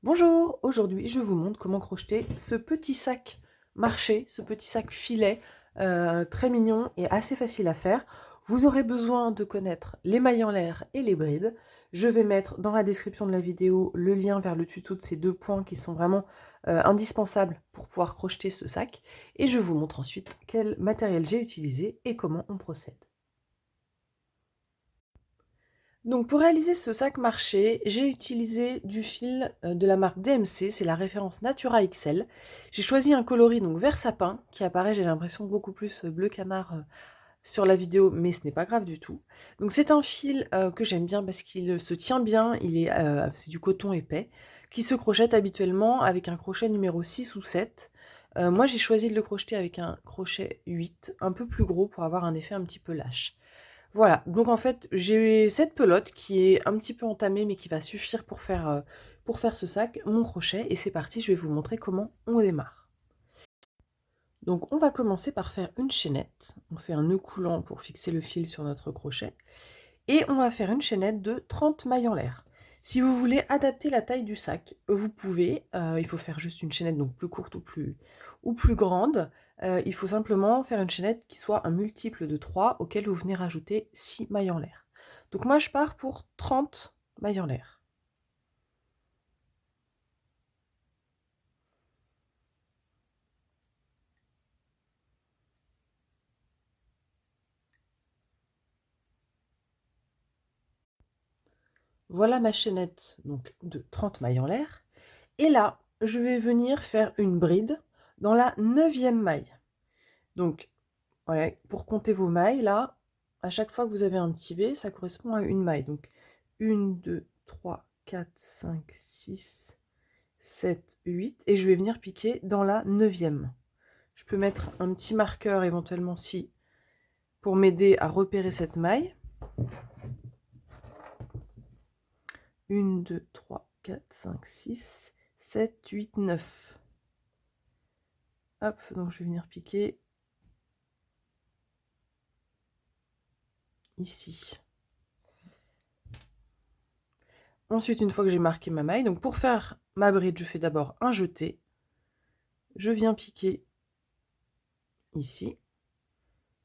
Bonjour, aujourd'hui je vous montre comment crocheter ce petit sac marché, ce petit sac filet très mignon et assez facile à faire. Vous aurez besoin de connaître les mailles en l'air et les brides. Je vais mettre dans la description de la vidéo le lien vers le tuto de ces deux points qui sont vraiment indispensables pour pouvoir crocheter ce sac. Et je vous montre ensuite quel matériel j'ai utilisé et comment on procède. Donc pour réaliser ce sac marché, j'ai utilisé du fil de la marque DMC, c'est la référence Natura XL. J'ai choisi un coloris donc vert sapin qui apparaît, j'ai l'impression, beaucoup plus bleu canard sur la vidéo, mais ce n'est pas grave du tout. Donc c'est un fil que j'aime bien parce qu'il se tient bien, c'est du coton épais, qui se crochette habituellement avec un crochet numéro 6 ou 7. Moi j'ai choisi de le crocheter avec un crochet 8, un peu plus gros pour avoir un effet un petit peu lâche. Voilà, donc en fait, j'ai cette pelote qui est un petit peu entamée, mais qui va suffire pour faire ce sac, mon crochet, et c'est parti, je vais vous montrer comment on démarre. Donc on va commencer par faire une chaînette, on fait un nœud coulant pour fixer le fil sur notre crochet, et on va faire une chaînette de 30 mailles en l'air. Si vous voulez adapter la taille du sac, vous pouvez, il faut faire juste une chaînette donc plus courte ou plus grande. Il faut simplement faire une chaînette qui soit un multiple de 3 auquel vous venez rajouter 6 mailles en l'air. Donc moi je pars pour 30 mailles en l'air. Voilà ma chaînette donc de 30 mailles en l'air. Et là, je vais venir faire une bride dans la 9e maille. Donc, ouais, pour compter vos mailles, là, à chaque fois que vous avez un petit V, ça correspond à une maille. Donc, 1, 2, 3, 4, 5, 6, 7, 8. Et je vais venir piquer dans la 9e. Je peux mettre un petit marqueur éventuellement pour m'aider à repérer cette maille. 1, 2, 3, 4, 5, 6, 7, 8, 9. Hop, donc je vais venir piquer ici. Ensuite, une fois que j'ai marqué ma maille, donc pour faire ma bride, je fais d'abord un jeté. Je viens piquer ici.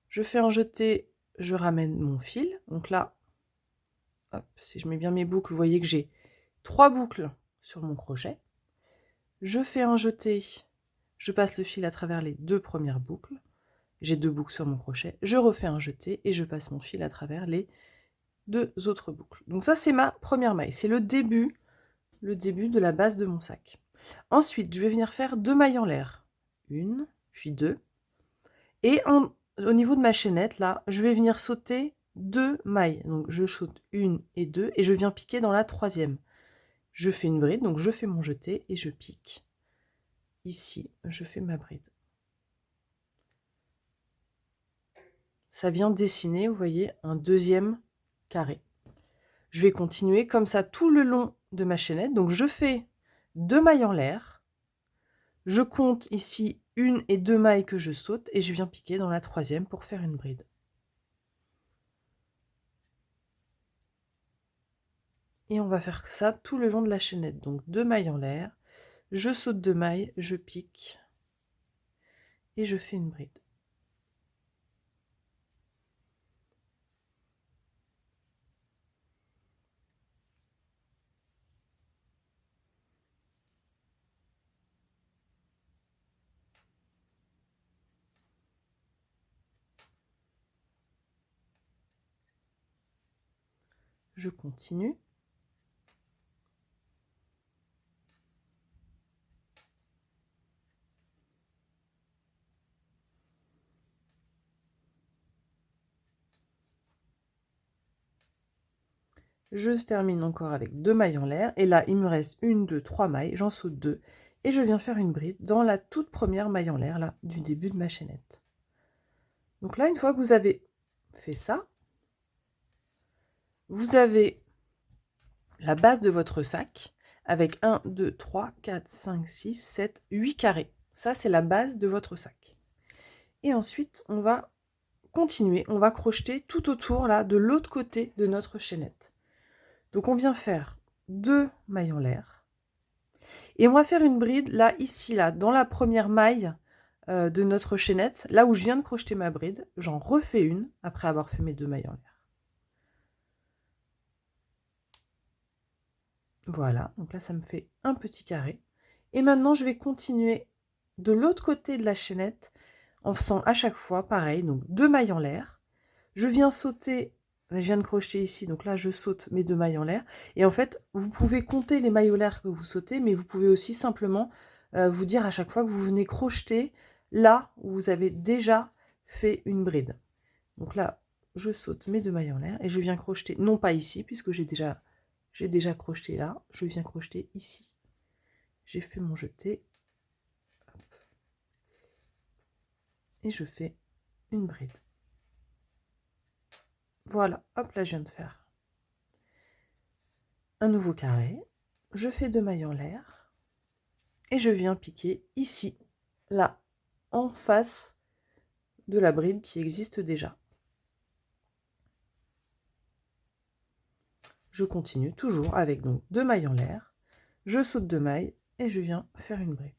Je fais un jeté, je ramène mon fil. Donc là, hop, si je mets bien mes boucles, vous voyez que j'ai 3 boucles sur mon crochet. Je fais un jeté, je passe le fil à travers les 2 premières boucles. J'ai 2 boucles sur mon crochet. Je refais un jeté et je passe mon fil à travers les 2 autres boucles. Donc ça, c'est ma première maille. C'est le début de la base de mon sac. Ensuite, je vais venir faire 2 mailles en l'air. 1, puis 2. Et au niveau de ma chaînette, là, je vais venir sauter 2 mailles. Donc je saute 1 et 2 et je viens piquer dans la 3e. Je fais une bride, donc je fais mon jeté et je pique. Ici, je fais ma bride. Ça vient dessiner, vous voyez, un deuxième carré. Je vais continuer comme ça tout le long de ma chaînette. Donc je fais 2 mailles en l'air. Je compte ici 1 et 2 mailles que je saute et je viens piquer dans la 3e pour faire une bride. Et on va faire ça tout le long de la chaînette. Donc 2 mailles en l'air, je saute 2 mailles, je pique et je fais une bride. Je continue. Je termine encore avec 2 mailles en l'air et là il me reste 1, 2, 3 mailles, j'en saute 2 et je viens faire une bride dans la toute première maille en l'air là du début de ma chaînette. Donc là, une fois que vous avez fait ça, vous avez la base de votre sac avec 1, 2, 3, 4, 5, 6, 7, 8 carrés. Ça, c'est la base de votre sac. Et ensuite, on va continuer, on va crocheter tout autour là de l'autre côté de notre chaînette. Donc on vient faire 2 mailles en l'air. Et on va faire une bride là, ici, là, dans la première maille de notre chaînette, là où je viens de crocheter ma bride. J'en refais une après avoir fait mes 2 mailles en l'air. Voilà, donc là ça me fait un petit carré. Et maintenant je vais continuer de l'autre côté de la chaînette en faisant à chaque fois pareil, donc 2 mailles en l'air. Je viens sauter, je viens de crocheter ici, donc là je saute mes 2 mailles en l'air. Et en fait, vous pouvez compter les mailles en l'air que vous sautez, mais vous pouvez aussi simplement vous dire à chaque fois que vous venez crocheter là où vous avez déjà fait une bride. Donc là, je saute mes 2 mailles en l'air et je viens crocheter, non pas ici, puisque j'ai déjà crocheté là, je viens crocheter ici. J'ai fait mon jeté. Hop. Et je fais une bride. Voilà, hop là je viens de faire un nouveau carré. Je fais 2 mailles en l'air. Et je viens piquer ici, là, en face de la bride qui existe déjà. Je continue toujours avec donc 2 mailles en l'air. Je saute 2 mailles et je viens faire une bride.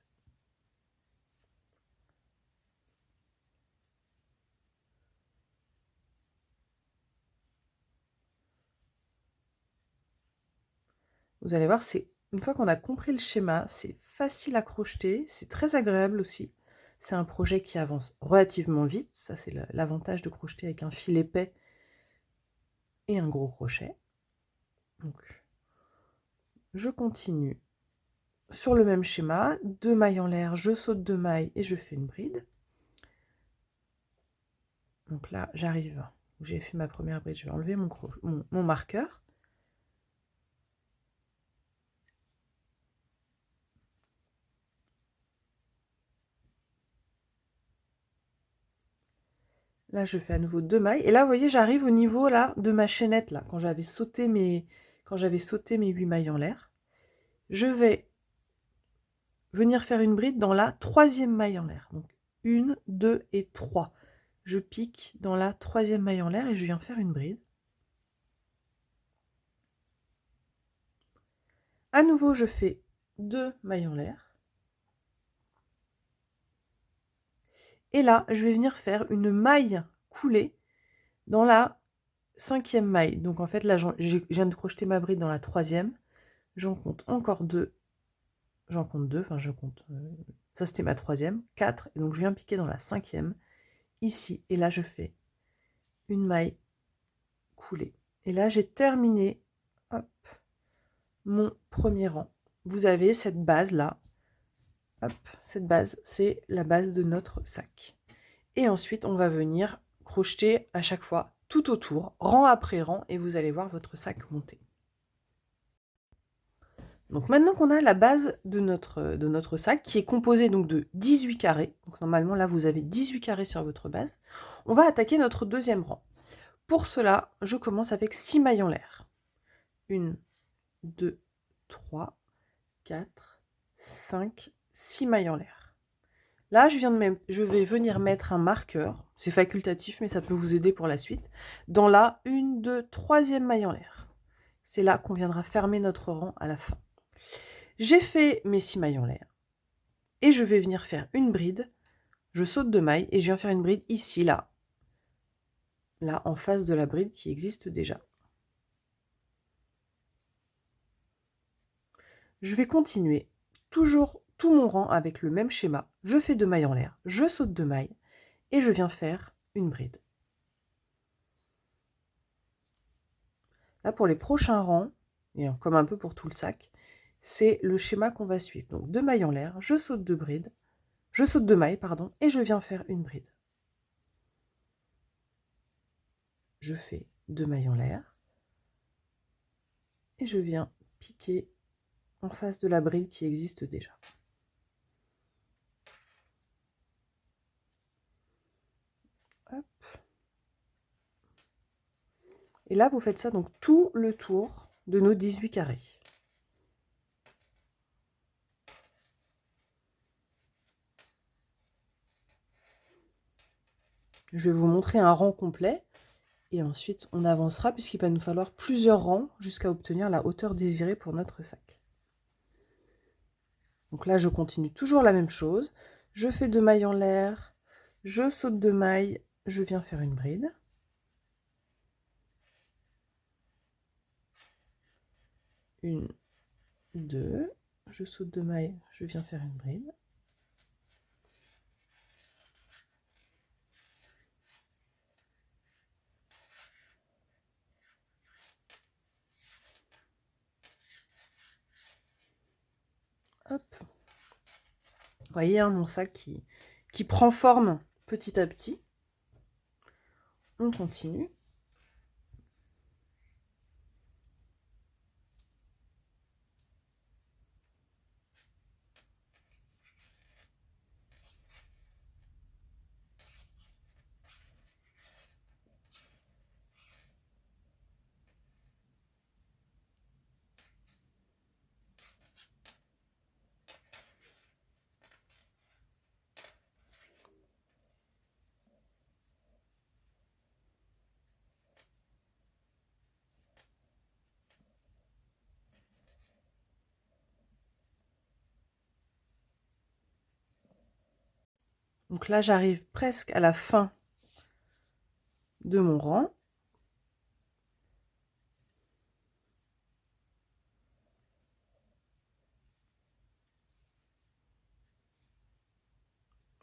Vous allez voir, c'est une fois qu'on a compris le schéma, c'est facile à crocheter, c'est très agréable aussi. C'est un projet qui avance relativement vite, ça c'est l'avantage de crocheter avec un fil épais et un gros crochet. Donc, je continue sur le même schéma, 2 mailles en l'air, je saute 2 mailles et je fais une bride. Donc là, j'arrive, j'ai fait ma première bride, je vais enlever mon marqueur. Là, je fais à nouveau 2 mailles. Et là, vous voyez, j'arrive au niveau là de ma chaînette, là, quand j'avais sauté mes 8 mailles en l'air. Je vais venir faire une bride dans la 3e maille en l'air. Donc 1, 2 et 3. Je pique dans la 3e maille en l'air et je viens faire une bride. À nouveau, je fais 2 mailles en l'air. Et là, je vais venir faire une maille coulée dans la 5e maille. Donc en fait, là, je viens de crocheter ma bride dans la 3e. J'en compte encore 2. J'en compte 2, enfin je compte. Ça, c'était ma 3e. 4. Et donc je viens piquer dans la 5e. Ici. Et là, je fais une maille coulée. Et là, j'ai terminé, hop, mon premier rang. Vous avez cette base-là. Hop, cette base, c'est la base de notre sac. Et ensuite, on va venir crocheter à chaque fois tout autour, rang après rang, et vous allez voir votre sac monter. Donc maintenant qu'on a la base de notre sac, qui est composé donc de 18 carrés, donc normalement là vous avez 18 carrés sur votre base, on va attaquer notre deuxième rang. Pour cela, je commence avec 6 mailles en l'air. 1, 2, 3, 4, 5, 6 mailles en l'air. Là, je vais venir mettre un marqueur, c'est facultatif, mais ça peut vous aider pour la suite, dans la 1, 2, 3e maille en l'air. C'est là qu'on viendra fermer notre rang à la fin. J'ai fait mes 6 mailles en l'air, et je vais venir faire une bride, je saute 2 mailles, et je viens faire une bride ici, là, en face de la bride qui existe déjà. Je vais continuer toujours tout mon rang avec le même schéma. Je fais 2 mailles en l'air, je saute 2 mailles et je viens faire une bride. Là, pour les prochains rangs, et comme un peu pour tout le sac, c'est le schéma qu'on va suivre. Donc 2 mailles en l'air, je saute 2 brides, je saute 2 mailles, pardon, et je viens faire une bride. Je fais 2 mailles en l'air et je viens piquer en face de la bride qui existe déjà. Hop. Et là, vous faites ça donc tout le tour de nos 18 carrés. Je vais vous montrer un rang complet et ensuite on avancera puisqu'il va nous falloir plusieurs rangs jusqu'à obtenir la hauteur désirée pour notre sac. Donc là, je continue toujours la même chose. Je fais 2 mailles en l'air, je saute 2 mailles, je viens faire une bride. Une, 2, je saute 2 mailles, je viens faire une bride. Hop. Vous voyez, hein, mon sac qui prend forme petit à petit. On continue. Donc là, j'arrive presque à la fin de mon rang.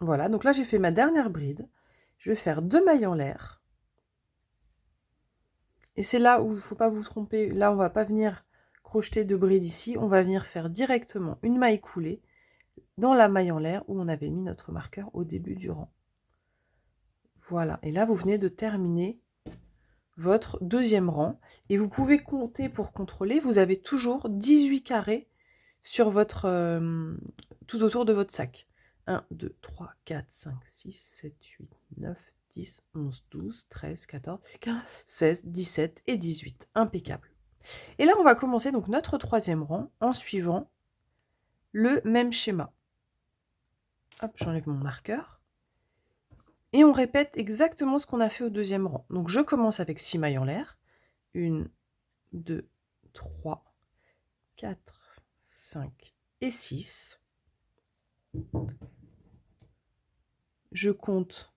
Voilà, donc là, j'ai fait ma dernière bride. Je vais faire 2 mailles en l'air. Et c'est là où il ne faut pas vous tromper. Là, on ne va pas venir crocheter de bride ici. On va venir faire directement une maille coulée dans la maille en l'air où on avait mis notre marqueur au début du rang. Voilà, et là, vous venez de terminer votre deuxième rang. Et vous pouvez compter pour contrôler. Vous avez toujours 18 carrés sur votre, tout autour de votre sac. 1, 2, 3, 4, 5, 6, 7, 8, 9, 10, 11, 12, 13, 14, 15, 16, 17 et 18. Impeccable. Et là, on va commencer donc notre troisième rang en suivant le même schéma. Hop, j'enlève mon marqueur. Et on répète exactement ce qu'on a fait au deuxième rang. Donc, je commence avec 6 mailles en l'air. 1, 2, 3, 4, 5 et 6. Je compte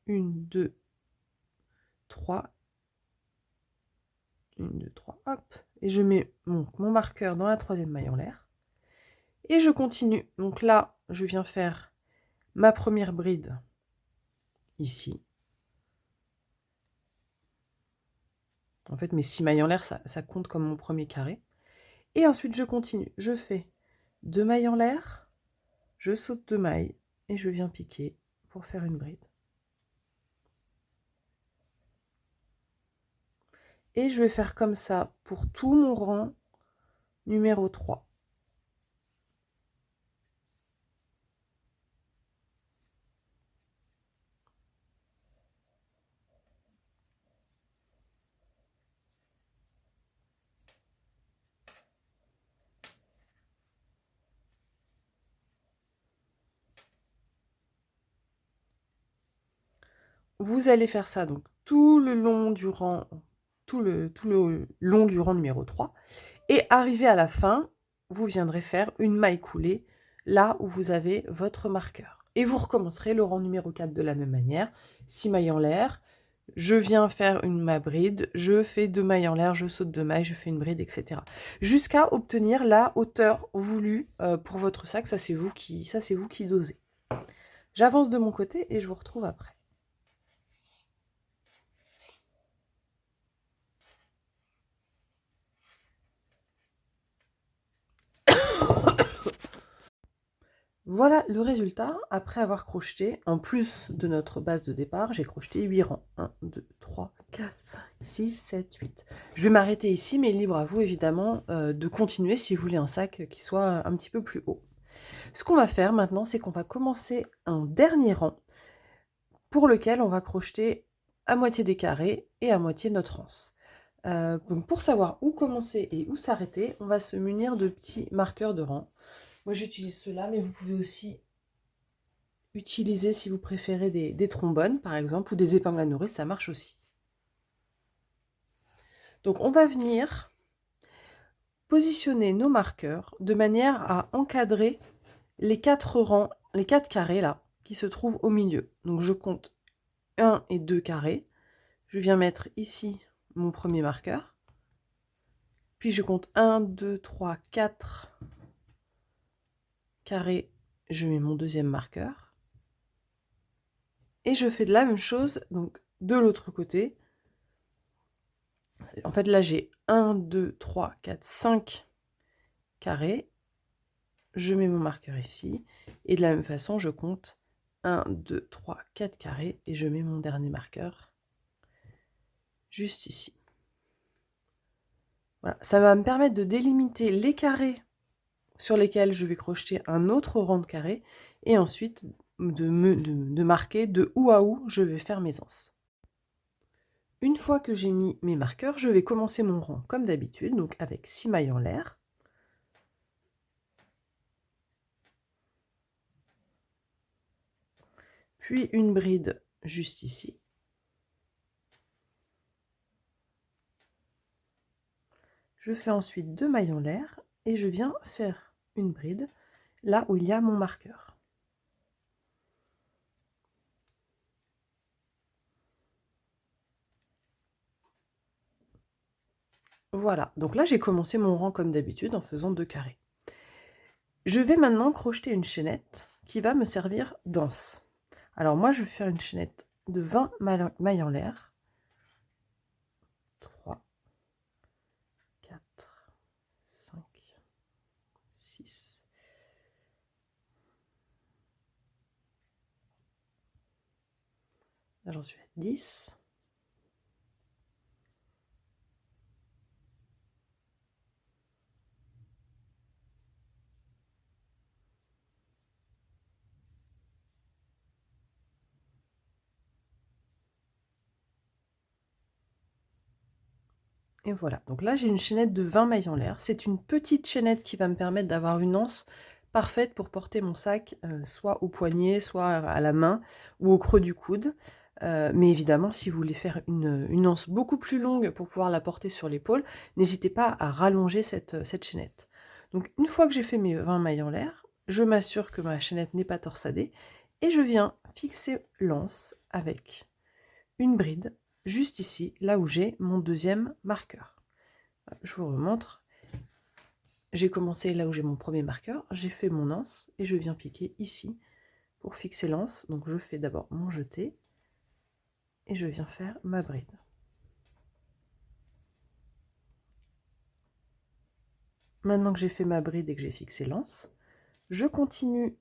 1, 2, 3. 1, 2, 3, hop. Et je mets mon marqueur dans la troisième maille en l'air. Et je continue. Donc là, je viens faire ma première bride ici. En fait, mes 6 mailles en l'air, ça compte comme mon premier carré. Et ensuite, je continue. Je fais 2 mailles en l'air, je saute 2 mailles et je viens piquer pour faire une bride. Et je vais faire comme ça pour tout mon rang numéro 3. Vous allez faire ça donc tout le long du rang, tout le long du rang numéro 3. Et arrivé à la fin, vous viendrez faire une maille coulée là où vous avez votre marqueur. Et vous recommencerez le rang numéro 4 de la même manière. 6 mailles en l'air, je viens faire ma bride, je fais 2 mailles en l'air, je saute 2 mailles, je fais une bride, etc. Jusqu'à obtenir la hauteur voulue pour votre sac. Ça, c'est vous qui dosez. J'avance de mon côté et je vous retrouve après. Voilà le résultat après avoir crocheté, en plus de notre base de départ, j'ai crocheté 8 rangs. 1, 2, 3, 4, 5, 6, 7, 8. Je vais m'arrêter ici, mais libre à vous évidemment de continuer si vous voulez un sac qui soit un petit peu plus haut. Ce qu'on va faire maintenant, c'est qu'on va commencer un dernier rang pour lequel on va crocheter à moitié des carrés et à moitié notre anse. Donc pour savoir où commencer et où s'arrêter, on va se munir de petits marqueurs de rang. Moi, j'utilise ceux-là, mais vous pouvez aussi utiliser, si vous préférez, des trombones, par exemple, ou des épingles à nouer, ça marche aussi. Donc, on va venir positionner nos marqueurs de manière à encadrer les 4 rangs, les 4 carrés là, qui se trouvent au milieu. Donc je compte 1 et 2 carrés. Je viens mettre ici mon premier marqueur. Puis je compte 1, 2, 3, 4 carrés. Je mets mon deuxième marqueur. Et je fais de la même chose donc de l'autre côté. En fait, là, j'ai 1, 2, 3, 4, 5 carrés. Je mets mon marqueur ici. Et de la même façon, je compte 1, 2, 3, 4 carrés. Et je mets mon dernier marqueur juste ici. Voilà. Ça va me permettre de délimiter les carrés sur lesquels je vais crocheter un autre rang de carrés. Et ensuite, de marquer de où à où je vais faire mes anses. Une fois que j'ai mis mes marqueurs, je vais commencer mon rang comme d'habitude, donc avec 6 mailles en l'air. Puis une bride juste ici. Je fais ensuite 2 mailles en l'air et je viens faire une bride là où il y a mon marqueur. Voilà, donc là j'ai commencé mon rang comme d'habitude en faisant 2 carrés. Je vais maintenant crocheter une chaînette qui va me servir d'anse. Alors moi je vais faire une chaînette de 20 mailles en l'air. 3, 4, 5, 6. Là j'en suis à 10. Et voilà, donc là j'ai une chaînette de 20 mailles en l'air. C'est une petite chaînette qui va me permettre d'avoir une anse parfaite pour porter mon sac, soit au poignet, soit à la main ou au creux du coude. Mais évidemment, si vous voulez faire une anse beaucoup plus longue pour pouvoir la porter sur l'épaule, n'hésitez pas à rallonger cette chaînette. Donc une fois que j'ai fait mes 20 mailles en l'air, je m'assure que ma chaînette n'est pas torsadée et je viens fixer l'anse avec une bride juste ici, là où j'ai mon deuxième marqueur. Je vous remontre. J'ai commencé là où j'ai mon premier marqueur, j'ai fait mon anse et je viens piquer ici pour fixer l'anse. Donc je fais d'abord mon jeté et je viens faire ma bride. Maintenant que j'ai fait ma bride et que j'ai fixé l'anse, je continue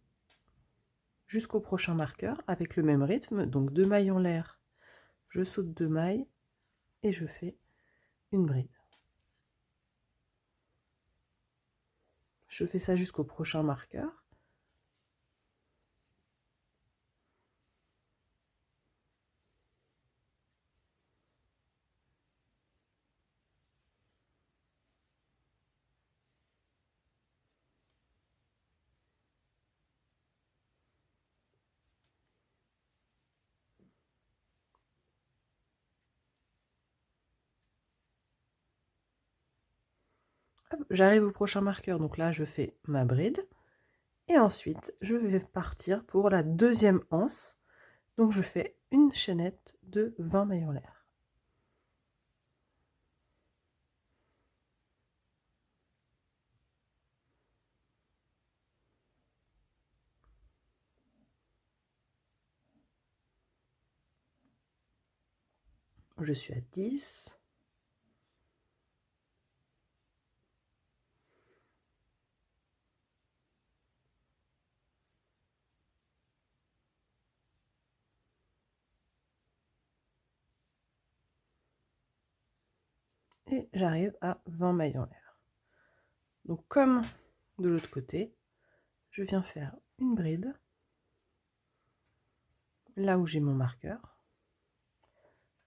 jusqu'au prochain marqueur avec le même rythme. Donc 2 mailles en l'air, je saute 2 mailles et je fais une bride. Je fais ça jusqu'au prochain marqueur. J'arrive au prochain marqueur, donc là je fais ma bride. Et ensuite, je vais partir pour la deuxième anse. Donc je fais une chaînette de 20 mailles en l'air. Je suis à 10. Et j'arrive à 20 mailles en l'air. Donc comme de l'autre côté, je viens faire une bride là où j'ai mon marqueur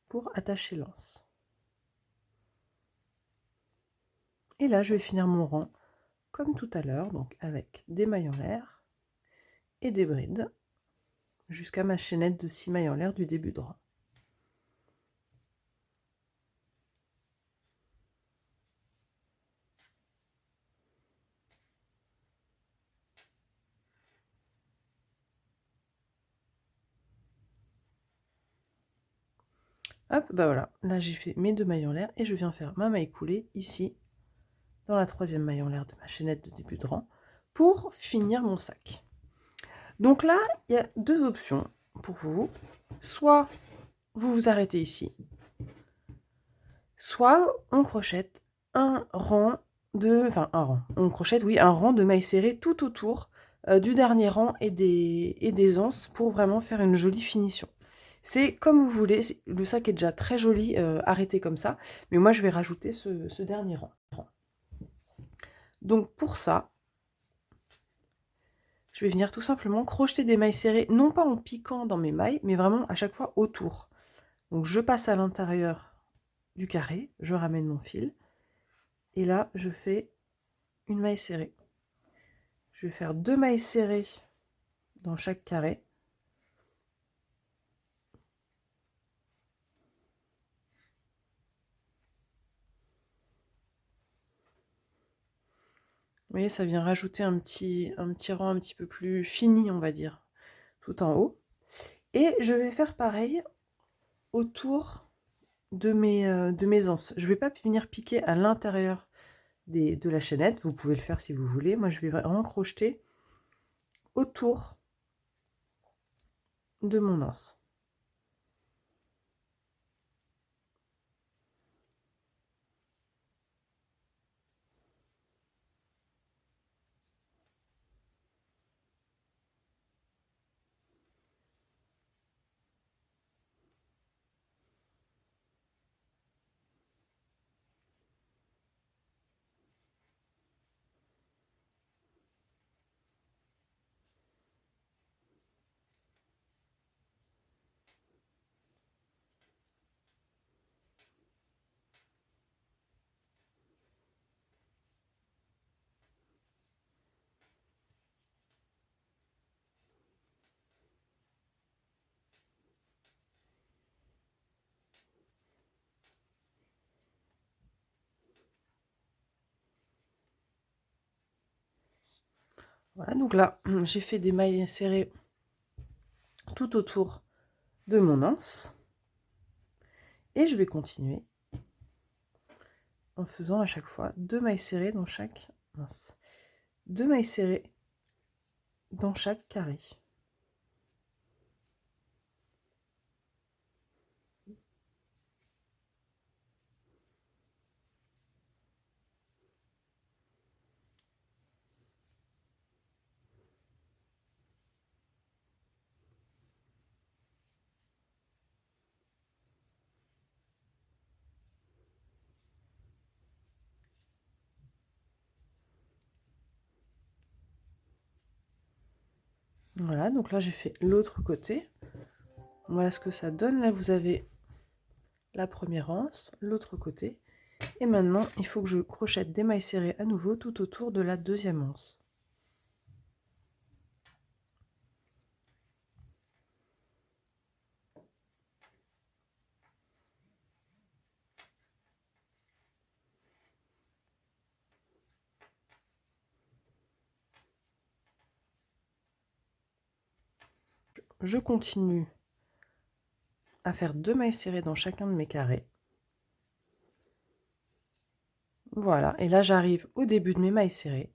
pour attacher l'anse. Et là, je vais finir mon rang comme tout à l'heure, donc avec des mailles en l'air et des brides jusqu'à ma chaînette de 6 mailles en l'air du début de rang. Hop, bah voilà, là j'ai fait mes 2 mailles en l'air et je viens faire ma maille coulée ici, dans la 3e maille en l'air de ma chaînette de début de rang, pour finir mon sac. Donc là, il y a 2 options pour vous. Soit vous vous arrêtez ici, soit on crochette un rang de... Enfin, un rang. On crochette, oui, un rang de mailles serrées tout autour du dernier rang et des anses pour vraiment faire une jolie finition. C'est comme vous voulez, le sac est déjà très joli arrêté comme ça, mais moi je vais rajouter ce dernier rang. Donc pour ça, je vais venir tout simplement crocheter des mailles serrées, non pas en piquant dans mes mailles, mais vraiment à chaque fois autour. Donc je passe à l'intérieur du carré, je ramène mon fil, et là je fais une maille serrée. Je vais faire 2 mailles serrées dans chaque carré. Vous voyez, ça vient rajouter un petit rang un petit peu plus fini, on va dire, tout en haut. Et je vais faire pareil autour de mes anses. Je ne vais pas venir piquer à l'intérieur de la chaînette, vous pouvez le faire si vous voulez. Moi, je vais vraiment crocheter autour de mon anse. Voilà, donc là, j'ai fait des mailles serrées tout autour de mon anse. Et je vais continuer en faisant à chaque fois 2 mailles serrées dans chaque anse. 2 mailles serrées dans chaque carré. Voilà, donc là j'ai fait l'autre côté. Voilà ce que ça donne. Là vous avez la première anse, l'autre côté. Et maintenant, il faut que je crochette des mailles serrées à nouveau tout autour de la deuxième anse. Je continue à faire 2 mailles serrées dans chacun de mes carrés. Voilà, et là j'arrive au début de mes mailles serrées.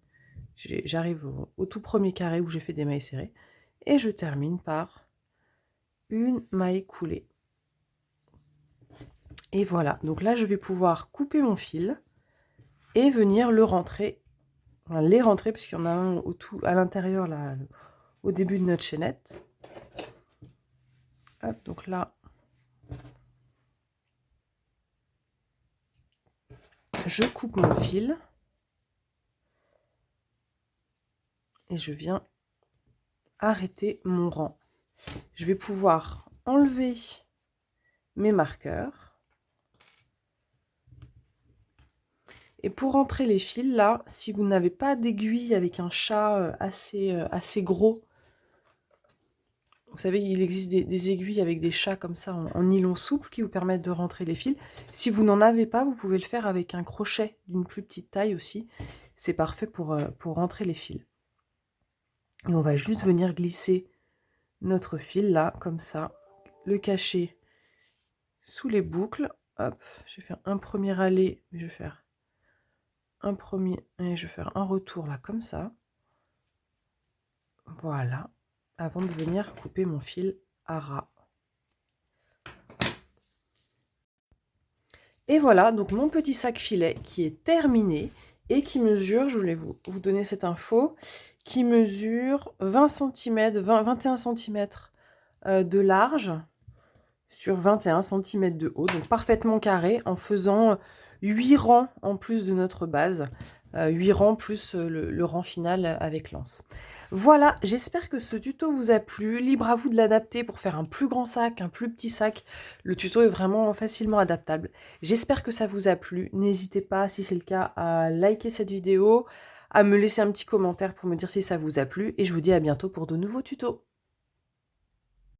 J'arrive au tout premier carré où j'ai fait des mailles serrées. Et je termine par une maille coulée. Et voilà, donc là je vais pouvoir couper mon fil et venir le rentrer, enfin, les rentrer, puisqu'il y en a un à l'intérieur là, au début de notre chaînette. Hop, donc là, je coupe mon fil et je viens arrêter mon rang. Je vais pouvoir enlever mes marqueurs. Et pour rentrer les fils, là, si vous n'avez pas d'aiguille avec un chat assez gros, vous savez, il existe des aiguilles avec des chats comme ça en nylon souple qui vous permettent de rentrer les fils. Si vous n'en avez pas, vous pouvez le faire avec un crochet d'une plus petite taille aussi. C'est parfait pour rentrer les fils. Et on va juste venir glisser notre fil là, comme ça, le cacher sous les boucles. Hop, je vais faire un premier aller, je vais faire un premier, et je vais faire un retour là comme ça. Voilà, avant de venir couper mon fil à ras. Et voilà, donc mon petit sac filet qui est terminé et qui mesure, je voulais vous donner cette info, qui mesure 20 cm, 21 cm de large sur 21 cm de haut, donc parfaitement carré, en faisant 8 rangs en plus de notre base, 8 rangs plus le rang final avec l'anse. Voilà, j'espère que ce tuto vous a plu. Libre à vous de l'adapter pour faire un plus grand sac, un plus petit sac. Le tuto est vraiment facilement adaptable. J'espère que ça vous a plu. N'hésitez pas, si c'est le cas, à liker cette vidéo, à me laisser un petit commentaire pour me dire si ça vous a plu. Et je vous dis à bientôt pour de nouveaux tutos.